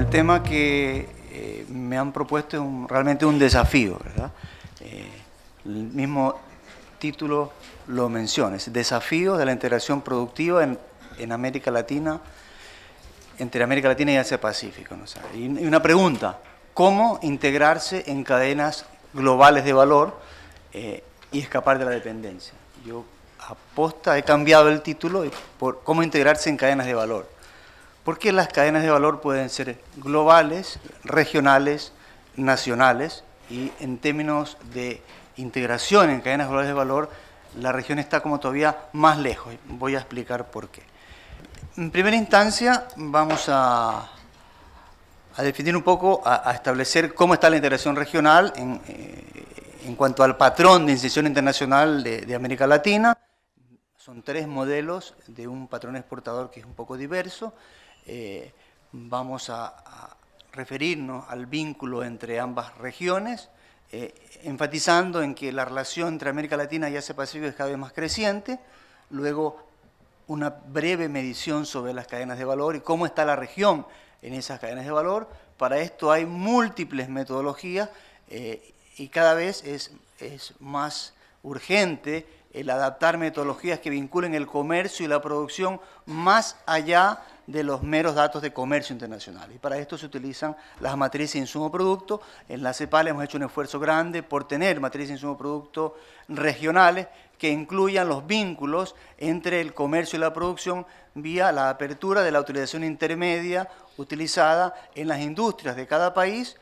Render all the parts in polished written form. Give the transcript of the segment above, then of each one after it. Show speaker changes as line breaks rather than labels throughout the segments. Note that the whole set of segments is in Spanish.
el tema que me han propuesto es realmente un desafío, ¿verdad? El mismo título lo menciona, es Desafíos de la integración productiva en América Latina, entre América Latina y Asia-Pacífico, ¿no? O sea, y una pregunta, ¿cómo integrarse en cadenas globales de valor y escapar de la dependencia? Yo he cambiado el título por cómo integrarse en cadenas de valor. Porque las cadenas de valor pueden ser globales, regionales, nacionales, y en términos de integración en cadenas globales de valor, la región está como todavía más lejos. Voy a explicar por qué. En primera instancia, vamos a definir un poco, a establecer cómo está la integración regional en cuanto al patrón de inserción internacional de América Latina. Son tres modelos de un patrón exportador que es un poco diverso. Vamos a referirnos al vínculo entre ambas regiones, enfatizando en que la relación entre América Latina y Asia-Pacífico es cada vez más creciente. Luego, una breve medición sobre las cadenas de valor y cómo está la región en esas cadenas de valor. Para esto hay múltiples metodologías y cada vez es más urgente el adaptar metodologías que vinculen el comercio y la producción más allá de los meros datos de comercio internacional. Y para esto se utilizan las matrices insumo-producto. En la CEPAL hemos hecho un esfuerzo grande por tener matrices insumo-producto regionales que incluyan los vínculos entre el comercio y la producción vía la apertura de la utilización intermedia utilizada en las industrias de cada país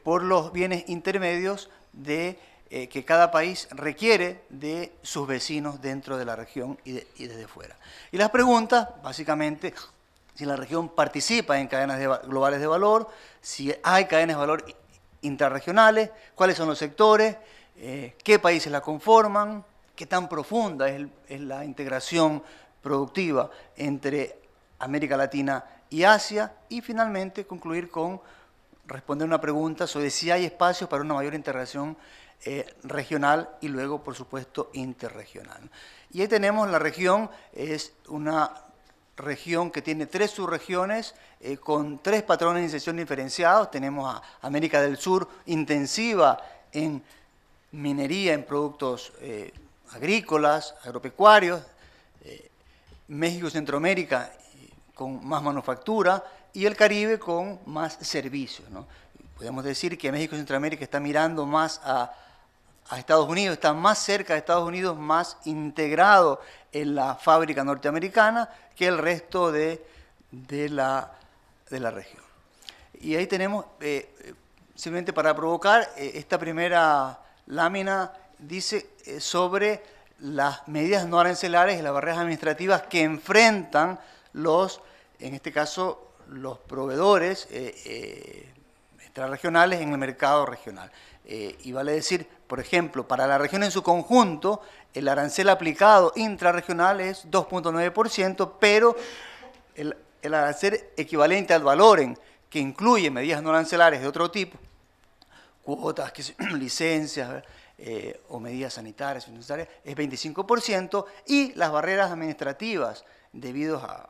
por los bienes intermedios que cada país requiere de sus vecinos dentro de la región y desde fuera. Y las preguntas, básicamente, si la región participa en cadenas globales de valor, si hay cadenas de valor intrarregionales, cuáles son los sectores, qué países la conforman, qué tan profunda es la integración productiva entre América Latina y Asia, y finalmente concluir con responder una pregunta sobre si hay espacio para una mayor integración regional y luego, por supuesto, interregional. Y ahí tenemos la región, es una región que tiene tres subregiones con tres patrones de inserción diferenciados. Tenemos a América del Sur intensiva en minería, en productos agrícolas, agropecuarios, México, Centroamérica con más manufactura y el Caribe con más servicios, ¿no? Podemos decir que México y Centroamérica está mirando más a Estados Unidos, está más cerca de Estados Unidos, más integrado en la fábrica norteamericana que el resto de la región. Y ahí tenemos, simplemente para provocar, esta primera lámina dice sobre las medidas no arancelarias y las barreras administrativas que enfrentan en este caso, los proveedores extrarregionales en el mercado regional. Y vale decir, por ejemplo, para la región en su conjunto, el arancel aplicado intrarregional es 2.9%, pero el arancel equivalente al valoren, que incluye medidas no arancelarias de otro tipo, cuotas, licencias o medidas sanitarias, es 25%, y las barreras administrativas debido a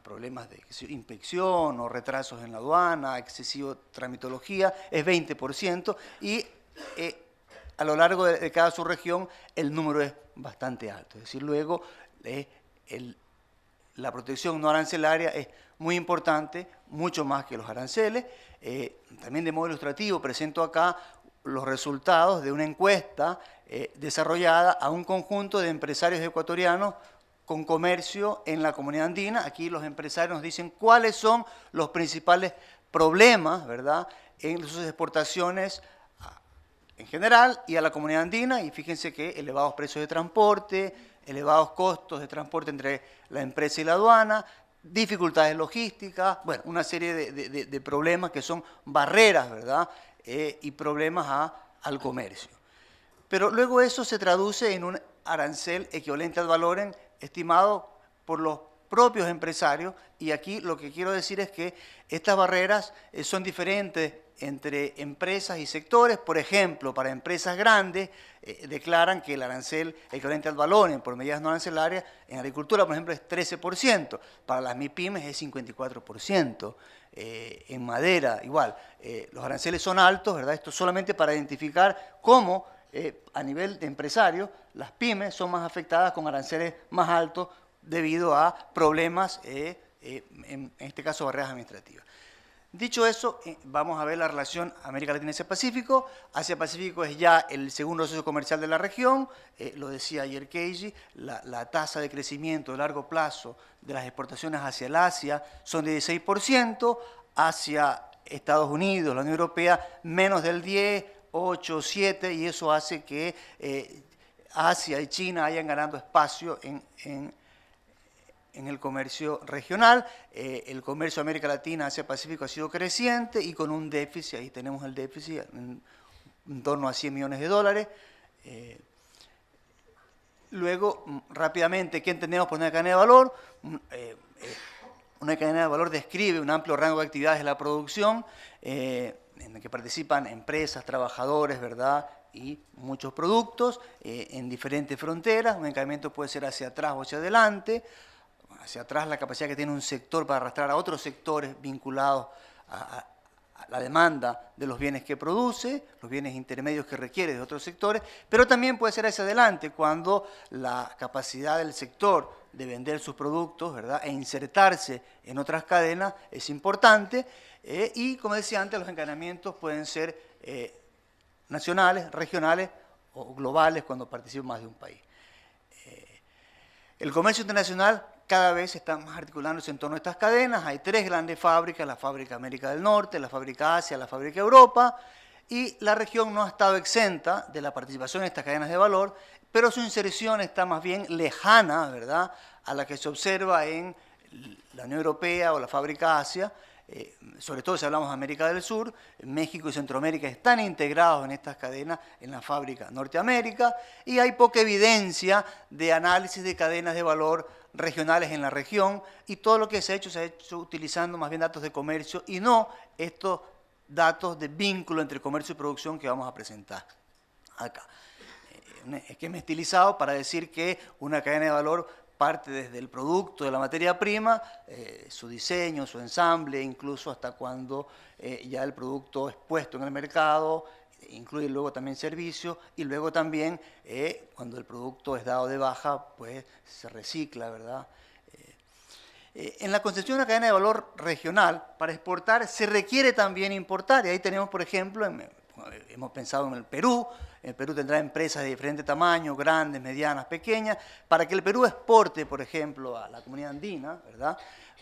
problemas de inspección o retrasos en la aduana, excesiva tramitología, es 20%, y a lo largo de cada subregión el número es bastante alto. Es decir, luego la protección no arancelaria es muy importante, mucho más que los aranceles. También de modo ilustrativo presento acá los resultados de una encuesta desarrollada a un conjunto de empresarios ecuatorianos con comercio en la comunidad andina. Aquí los empresarios nos dicen cuáles son los principales problemas, ¿verdad?, en sus exportaciones en general y a la comunidad andina, y fíjense que elevados precios de transporte, elevados costos de transporte entre la empresa y la aduana, dificultades logísticas, bueno, una serie de problemas que son barreras, ¿verdad?, y problemas al comercio. Pero luego eso se traduce en un arancel equivalente al valoren estimado por los propios empresarios, y aquí lo que quiero decir es que estas barreras son diferentes entre empresas y sectores. Por ejemplo, para empresas grandes declaran que el arancel equivalente al valor por medidas no arancelarias en agricultura, por ejemplo, es 13%, para las MIPYMES es 54%, en madera igual. Los aranceles son altos, ¿verdad? Esto solamente para identificar cómo a nivel de empresarios las pymes son más afectadas con aranceles más altos debido a problemas, en este caso barreras administrativas. Dicho eso, vamos a ver la relación América Latina y Asia-Pacífico. Asia-Pacífico es ya el segundo socio comercial de la región, lo decía ayer Keiji, la tasa de crecimiento de largo plazo de las exportaciones hacia el Asia son de 16%, hacia Estados Unidos, la Unión Europea, menos del 10, 8, 7, y eso hace que Asia y China vayan ganando espacio en el comercio regional. El comercio de América Latina hacia Pacífico ha sido creciente y con un déficit, ahí tenemos el déficit, en torno a 100 millones de dólares. Luego, rápidamente, ¿qué entendemos por una cadena de valor? Una cadena de valor describe un amplio rango de actividades de la producción, en el que participan empresas, trabajadores, ¿verdad?, y muchos productos en diferentes fronteras. Un encadenamiento puede ser hacia atrás o hacia adelante. Hacia atrás la capacidad que tiene un sector para arrastrar a otros sectores vinculados a la demanda de los bienes que produce, los bienes intermedios que requiere de otros sectores, pero también puede ser hacia adelante cuando la capacidad del sector de vender sus productos, ¿verdad?, e insertarse en otras cadenas es importante, y como decía antes, los encadenamientos pueden ser nacionales, regionales o globales cuando participa más de un país. El comercio internacional cada vez está más articulándose en torno a estas cadenas. Hay tres grandes fábricas: la fábrica América del Norte, la fábrica Asia, la fábrica Europa, y la región no ha estado exenta de la participación en estas cadenas de valor, pero su inserción está más bien lejana, ¿verdad?, a la que se observa en la Unión Europea o la fábrica Asia. Sobre todo si hablamos de América del Sur, México y Centroamérica están integrados en estas cadenas en la fábrica Norteamérica, y hay poca evidencia de análisis de cadenas de valor regionales en la región, y todo lo que se ha hecho utilizando más bien datos de comercio y no estos datos de vínculo entre comercio y producción que vamos a presentar acá. Un esquema estilizado para decir que una cadena de valor parte desde el producto de la materia prima, su diseño, su ensamble, incluso hasta cuando ya el producto es puesto en el mercado, incluye luego también servicios, y luego también cuando el producto es dado de baja, pues se recicla, ¿verdad? En la concepción de una cadena de valor regional, para exportar se requiere también importar, y ahí tenemos, por ejemplo, hemos pensado en el Perú tendrá empresas de diferente tamaño, grandes, medianas, pequeñas. Para que el Perú exporte, por ejemplo, a la comunidad andina, ¿verdad?,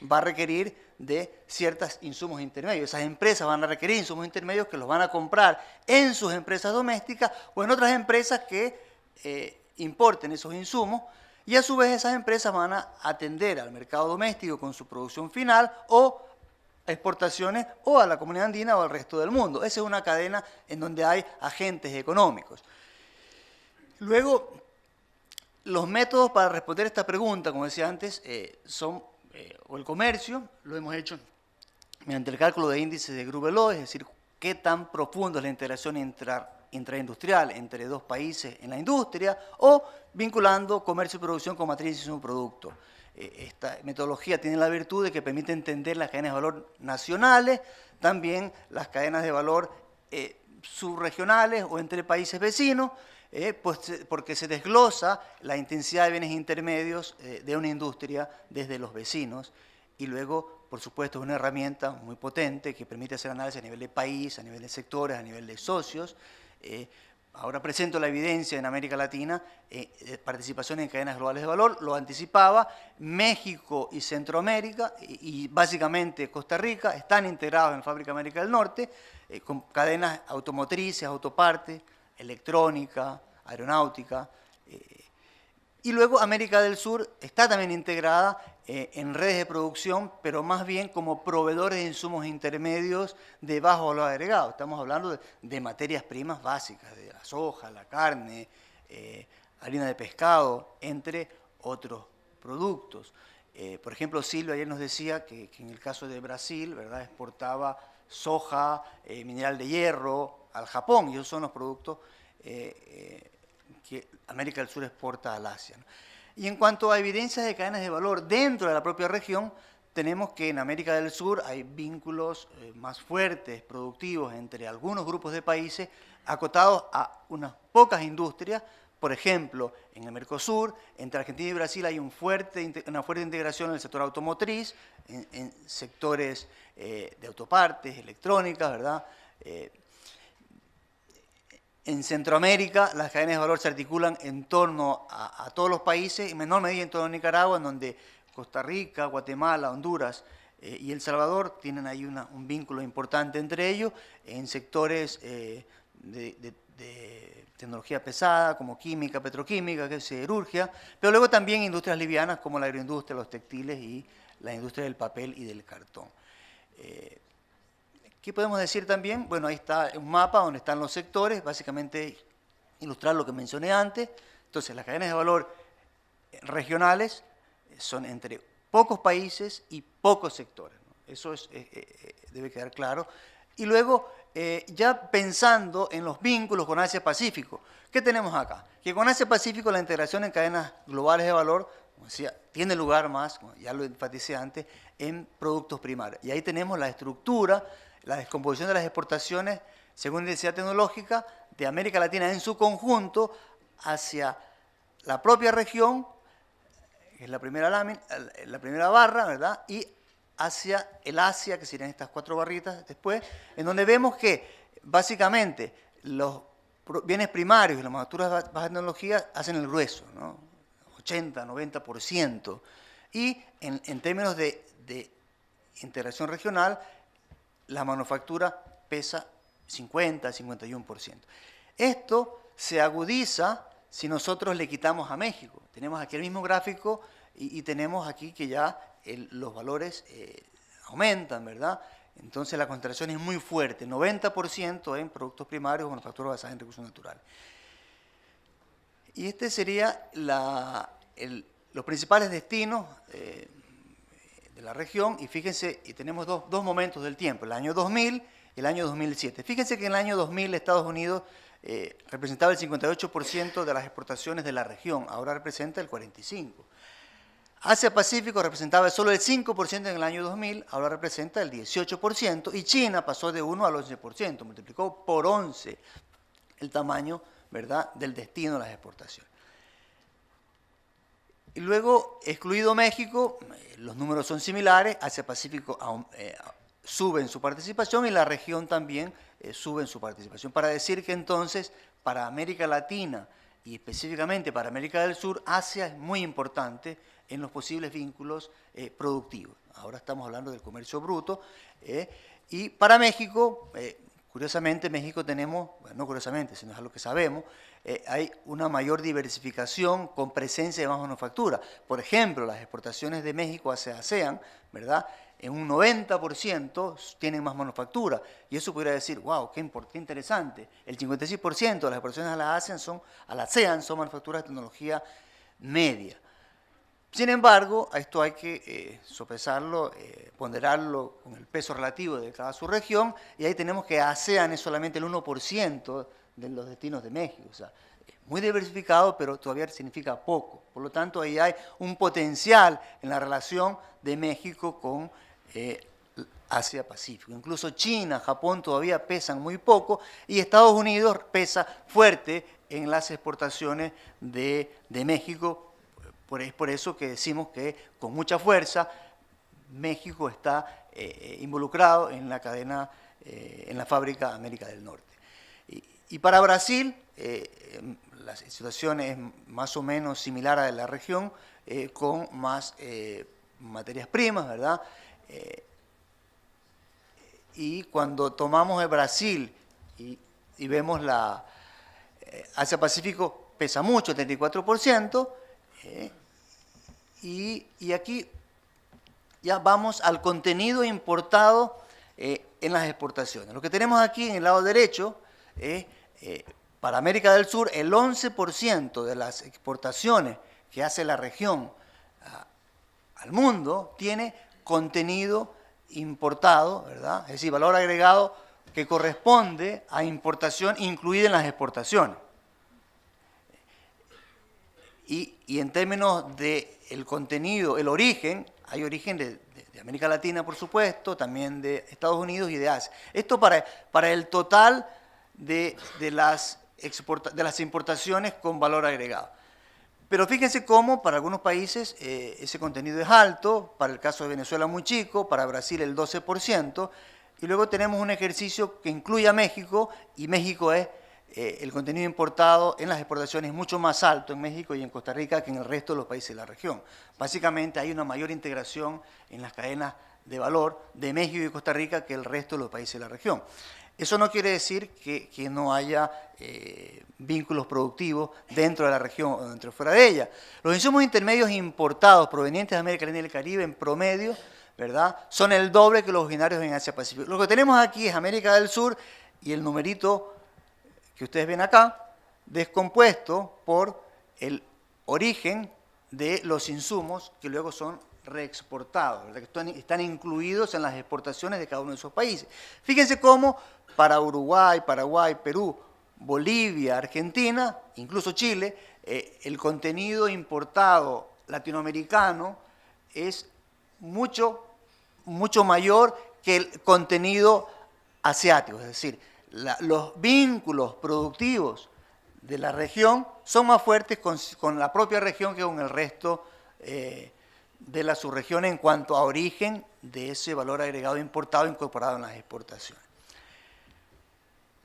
va a requerir de ciertos insumos intermedios. Esas empresas van a requerir insumos intermedios que los van a comprar en sus empresas domésticas o en otras empresas que importen esos insumos, y a su vez esas empresas van a atender al mercado doméstico con su producción final o exportaciones o a la comunidad andina o al resto del mundo. Esa es una cadena en donde hay agentes económicos. Luego, los métodos para responder esta pregunta, como decía antes, son o el comercio, lo hemos hecho mediante el cálculo de índices de Grube-Loh, es decir, qué tan profundo es la integración intraindustrial entre dos países en la industria, o vinculando comercio y producción con matriz y un producto. Esta metodología tiene la virtud de que permite entender las cadenas de valor nacionales, también las cadenas de valor subregionales o entre países vecinos, pues porque se desglosa la intensidad de bienes intermedios de una industria desde los vecinos, y luego, por supuesto, es una herramienta muy potente que permite hacer análisis a nivel de país, a nivel de sectores, a nivel de socios. Ahora presento la evidencia en América Latina, participación en cadenas globales de valor, lo anticipaba, México y Centroamérica, y básicamente Costa Rica, están integrados en Fábrica América del Norte, con cadenas automotrices, autopartes, electrónica, aeronáutica. Y luego América del Sur está también integrada en redes de producción, pero más bien como proveedores de insumos intermedios de bajo valor agregado. Estamos hablando de materias primas básicas, de la soja, la carne, harina de pescado, entre otros productos. Por ejemplo, Silvia ayer nos decía que en el caso de Brasil, ¿verdad?, exportaba soja, mineral de hierro, al Japón, y esos son los productos que América del Sur exporta al Asia, ¿no? Y en cuanto a evidencias de cadenas de valor dentro de la propia región, tenemos que en América del Sur hay vínculos más fuertes, productivos, entre algunos grupos de países, acotados a unas pocas industrias. Por ejemplo, en el Mercosur, entre Argentina y Brasil hay una fuerte integración en el sector automotriz, en sectores de autopartes, electrónicas, ¿verdad? En Centroamérica, las cadenas de valor se articulan en torno a todos los países, en menor medida en torno a Nicaragua, en donde Costa Rica, Guatemala, Honduras y El Salvador tienen ahí un vínculo importante entre ellos, en sectores de tecnología pesada, como química, petroquímica, que es siderurgia, pero luego también industrias livianas como la agroindustria, los textiles y la industria del papel y del cartón. ¿Qué podemos decir también? Bueno, ahí está un mapa donde están los sectores, básicamente ilustrar lo que mencioné antes. Entonces, las cadenas de valor regionales son entre pocos países y pocos sectores, ¿no? Eso debe quedar claro. Y luego, ya pensando en los vínculos con Asia-Pacífico, ¿qué tenemos acá? Que con Asia-Pacífico la integración en cadenas globales de valor, como decía, tiene lugar más, como ya lo enfaticé antes, en productos primarios. Y ahí tenemos la estructura, la descomposición de las exportaciones según densidad tecnológica de América Latina en su conjunto hacia la propia región, que es la primera barra, ¿verdad? Y hacia el Asia, que serían estas 4 barritas después, en donde vemos que básicamente los bienes primarios y las manufacturas de baja tecnología hacen el grueso, ¿no? 80, 90%. Y en términos de integración regional, la manufactura pesa 50, 51%. Esto se agudiza si nosotros le quitamos a México. Tenemos aquí el mismo gráfico y tenemos aquí que ya los valores aumentan, ¿verdad? Entonces la concentración es muy fuerte, 90% en productos primarios o manufacturas basadas en recursos naturales. Y este sería los principales destinos de la región, y fíjense, y tenemos dos momentos del tiempo, el año 2000 y el año 2007. Fíjense que en el año 2000 Estados Unidos representaba el 58% de las exportaciones de la región, ahora representa el 45%. Asia-Pacífico representaba solo el 5% en el año 2000, ahora representa el 18%, y China pasó de 1 al 11%, multiplicó por 11 el tamaño, ¿verdad?, del destino de las exportaciones. Y luego, excluido México, los números son similares, Asia-Pacífico sube en su participación y la región también sube en su participación. Para decir que entonces, para América Latina y específicamente para América del Sur, Asia es muy importante en los posibles vínculos productivos. Ahora estamos hablando del comercio bruto. Y para México, curiosamente, México tenemos, bueno, no curiosamente, sino es algo que sabemos, hay una mayor diversificación con presencia de más manufactura. Por ejemplo, las exportaciones de México hacia ASEAN, ¿verdad?, en un 90% tienen más manufactura. Y eso podría decir, wow, qué interesante. El 56% de las exportaciones a la ASEAN son manufacturas de tecnología media. Sin embargo, a esto hay que sopesarlo, ponderarlo con el peso relativo de cada subregión, y ahí tenemos que ASEAN es solamente el 1% de los destinos de México. O sea, muy diversificado, pero todavía significa poco. Por lo tanto, ahí hay un potencial en la relación de México con Asia-Pacífico. Incluso China, Japón todavía pesan muy poco, y Estados Unidos pesa fuerte en las exportaciones de México. Es por eso que decimos que con mucha fuerza México está involucrado en la cadena, en la fábrica América del Norte. Y para Brasil, la situación es más o menos similar a la región, con más materias primas, ¿verdad? Y cuando tomamos el Brasil y vemos la Asia-Pacífico, pesa mucho, 34%, y aquí ya vamos al contenido importado en las exportaciones. Lo que tenemos aquí en el lado derecho es, para América del Sur, el 11% de las exportaciones que hace la región al mundo tiene contenido importado, ¿verdad? Es decir, valor agregado que corresponde a importación incluida en las exportaciones. Y en términos del contenido, el origen, hay origen de América Latina, por supuesto, también de Estados Unidos y de Asia. Esto para el total de las importaciones con valor agregado. Pero fíjense cómo para algunos países ese contenido es alto, para el caso de Venezuela muy chico, para Brasil el 12%, y luego tenemos un ejercicio que incluye a México, y México es el contenido importado en las exportaciones mucho más alto en México y en Costa Rica que en el resto de los países de la región. Básicamente hay una mayor integración en las cadenas de valor de México y Costa Rica que el resto de los países de la región. Eso no quiere decir que no haya vínculos productivos dentro de la región o dentro o fuera de ella. Los insumos intermedios importados provenientes de América Latina y el Caribe en promedio, ¿verdad?, son el doble que los originarios en Asia-Pacífico. Lo que tenemos aquí es América del Sur y el numerito que ustedes ven acá, descompuesto por el origen de los insumos que luego son reexportados, ¿verdad?, que están incluidos en las exportaciones de cada uno de esos países. Fíjense cómo para Uruguay, Paraguay, Perú, Bolivia, Argentina, incluso Chile, el contenido importado latinoamericano es mucho mayor que el contenido asiático, es decir, los vínculos productivos de la región son más fuertes con la propia región que con el resto de la subregión en cuanto a origen de ese valor agregado importado incorporado en las exportaciones.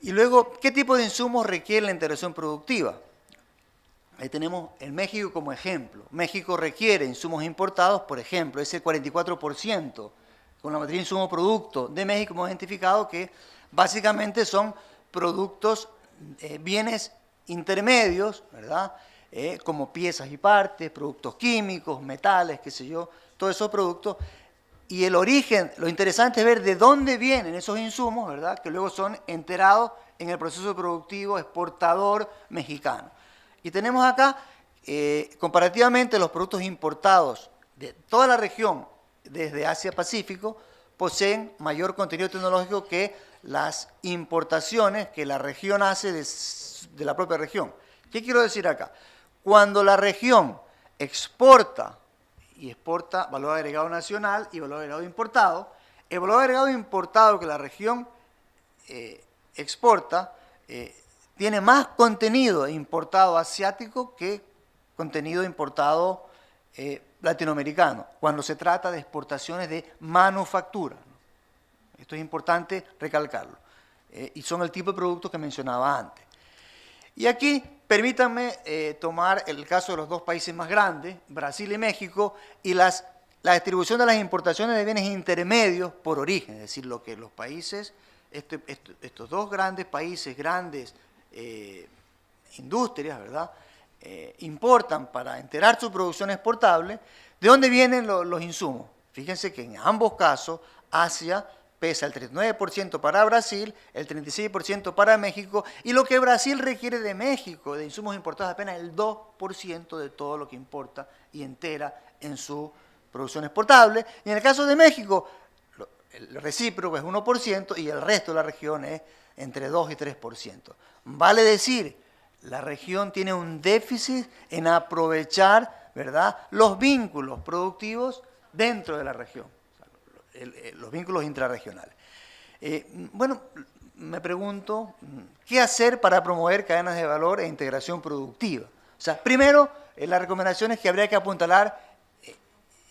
Y luego, ¿qué tipo de insumos requiere la integración productiva? Ahí tenemos el México como ejemplo. México requiere insumos importados, por ejemplo, ese 44% con la materia insumo-producto de México hemos identificado que básicamente son productos, bienes intermedios, ¿verdad?, como piezas y partes, productos químicos, metales, qué sé yo, todos esos productos. Y el origen, lo interesante es ver de dónde vienen esos insumos, ¿verdad?, que luego son enterados en el proceso productivo exportador mexicano. Y tenemos acá, comparativamente, los productos importados de toda la región, desde Asia-Pacífico, poseen mayor contenido tecnológico que las importaciones que la región hace de la propia región. ¿Qué quiero decir acá? Cuando la región exporta valor agregado nacional y valor agregado importado, el valor agregado importado que la región exporta tiene más contenido importado asiático que contenido importado latinoamericano, cuando se trata de exportaciones de manufactura. Esto es importante recalcarlo. Y son el tipo de productos que mencionaba antes. Y aquí, permítanme tomar el caso de los dos países más grandes, Brasil y México, y la distribución de las importaciones de bienes intermedios por origen, es decir, lo que los países, estos dos grandes países, grandes industrias, ¿verdad?, importan para enterar su producción exportable. ¿De dónde vienen los insumos? Fíjense que en ambos casos Asia pesa el 39% para Brasil, el 36% para México, y lo que Brasil requiere de México, de insumos importados, apenas el 2% de todo lo que importa y entera en su producción exportable. Y en el caso de México, el recíproco es 1% y el resto de la región es entre 2 y 3%. Vale decir, la región tiene un déficit en aprovechar, ¿verdad?, los vínculos productivos dentro de la región, los vínculos intrarregionales. Bueno, me pregunto, ¿qué hacer para promover cadenas de valor e integración productiva? O sea, primero, la recomendación es que habría que apuntalar,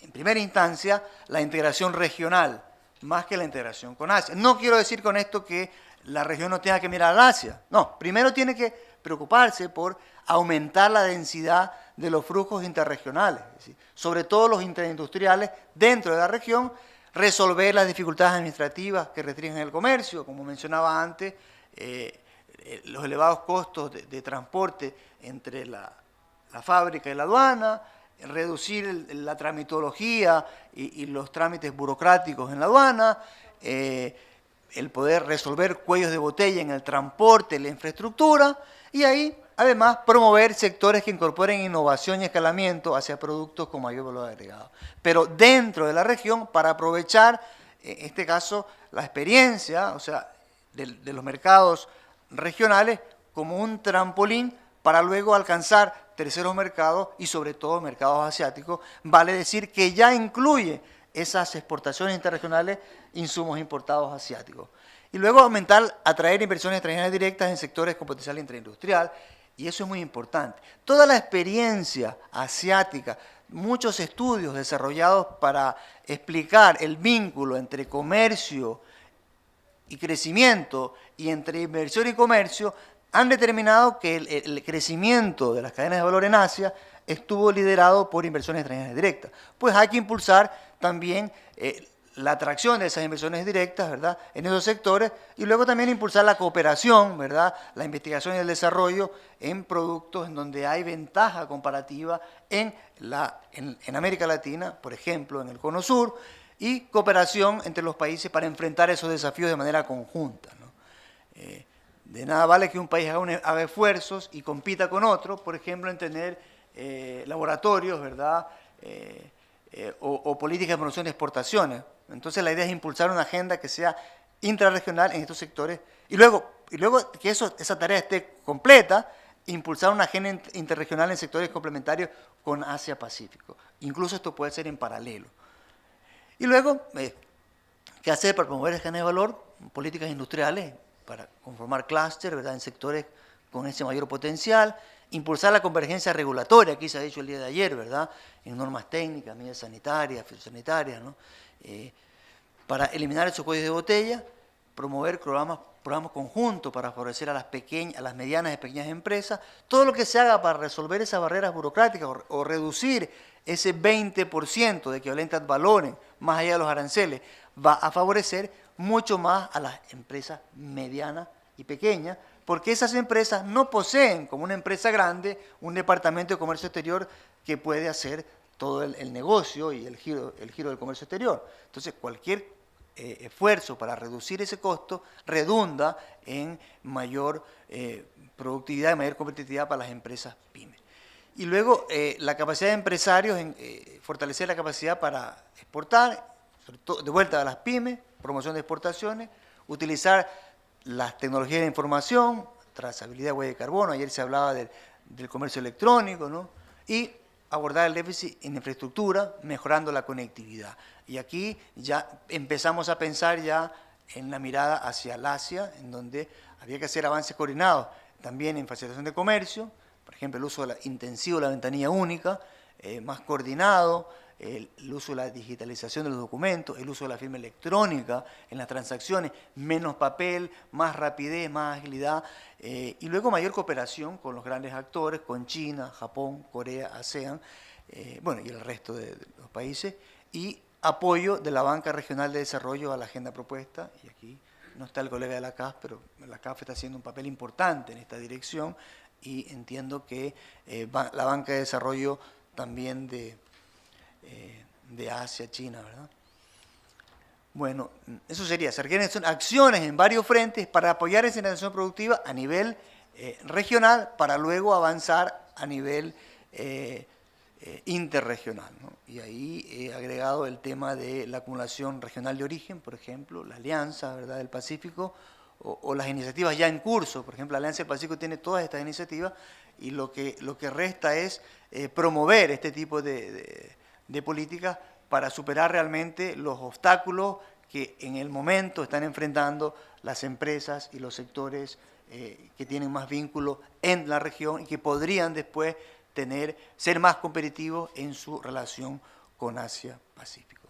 en primera instancia, la integración regional, más que la integración con Asia. No quiero decir con esto que la región no tenga que mirar a Asia. No, primero tiene que preocuparse por aumentar la densidad de los flujos interregionales, es decir, sobre todo los interindustriales dentro de la región, resolver las dificultades administrativas que restringen el comercio, como mencionaba antes, los elevados costos de transporte entre la fábrica y la aduana, reducir la tramitología y los trámites burocráticos en la aduana, el poder resolver cuellos de botella en el transporte, la infraestructura, y ahí, además, promover sectores que incorporen innovación y escalamiento hacia productos con mayor valor agregado. Pero dentro de la región, para aprovechar en este caso, la experiencia, o sea, de los mercados regionales como un trampolín para luego alcanzar terceros mercados y sobre todo mercados asiáticos, vale decir que ya incluye esas exportaciones interregionales, insumos importados asiáticos. Y luego atraer inversiones extranjeras directas en sectores con potencial intraindustrial, y eso es muy importante. Toda la experiencia asiática, muchos estudios desarrollados para explicar el vínculo entre comercio y crecimiento y entre inversión y comercio, han determinado que el crecimiento de las cadenas de valor en Asia estuvo liderado por inversiones extranjeras directas. Pues hay que impulsar también la atracción de esas inversiones directas, ¿verdad?, en esos sectores, y luego también impulsar la cooperación, ¿verdad?, la investigación y el desarrollo en productos en donde hay ventaja comparativa en América Latina, por ejemplo, en el Cono Sur, y cooperación entre los países para enfrentar esos desafíos de manera conjunta, ¿no? De nada vale que un país haga esfuerzos y compita con otro, por ejemplo, en tener laboratorios, ¿verdad?, o políticas de promoción de exportaciones. Entonces la idea es impulsar una agenda que sea intrarregional en estos sectores y luego que esa tarea esté completa, impulsar una agenda interregional en sectores complementarios con Asia-Pacífico. Incluso esto puede ser en paralelo. Y luego, ¿qué hacer para promover el escáner de valor? Políticas industriales para conformar clúster, ¿verdad?, en sectores con ese mayor potencial. Impulsar la convergencia regulatoria, aquí se ha dicho el día de ayer, ¿verdad?, en normas técnicas, medidas sanitarias, fitosanitarias, ¿no?, para eliminar esos cuellos de botella, promover programas conjuntos para favorecer a las medianas y pequeñas empresas, todo lo que se haga para resolver esas barreras burocráticas o reducir ese 20% de equivalente ad valorem, más allá de los aranceles, va a favorecer mucho más a las empresas medianas y pequeñas, porque esas empresas no poseen, como una empresa grande, un departamento de comercio exterior que puede hacer todo el negocio y el giro del comercio exterior. Entonces, cualquier esfuerzo para reducir ese costo redunda en mayor productividad y mayor competitividad para las empresas pymes. Y luego, la capacidad de empresarios, fortalecer la capacidad para exportar, sobre todo de vuelta a las pymes, promoción de exportaciones, utilizar las tecnologías de información, trazabilidad de huella de carbono, ayer se hablaba del comercio electrónico, ¿no?, y abordar el déficit en infraestructura, mejorando la conectividad. Y aquí ya empezamos a pensar ya en la mirada hacia el Asia, en donde había que hacer avances coordinados, también en facilitación de comercio, por ejemplo, el uso intensivo de la ventanilla única, más coordinado, el uso de la digitalización de los documentos, el uso de la firma electrónica en las transacciones, menos papel, más rapidez, más agilidad, y luego mayor cooperación con los grandes actores, con China, Japón, Corea, ASEAN, bueno, y el resto de los países, y apoyo de la Banca Regional de Desarrollo a la agenda propuesta, y aquí no está el colega de la CAF, pero la CAF está haciendo un papel importante en esta dirección, y entiendo que la Banca de Desarrollo también de Asia, China, ¿verdad? Bueno, eso sería, se requieren acciones en varios frentes para apoyar esa integración productiva a nivel regional para luego avanzar a nivel interregional, ¿no? Y ahí he agregado el tema de la acumulación regional de origen, por ejemplo, la Alianza, ¿verdad?, del Pacífico, o las iniciativas ya en curso. Por ejemplo, la Alianza del Pacífico tiene todas estas iniciativas y lo que resta es promover este tipo de políticas para superar realmente los obstáculos que en el momento están enfrentando las empresas y los sectores que tienen más vínculo en la región y que podrían después ser más competitivos en su relación con Asia-Pacífico.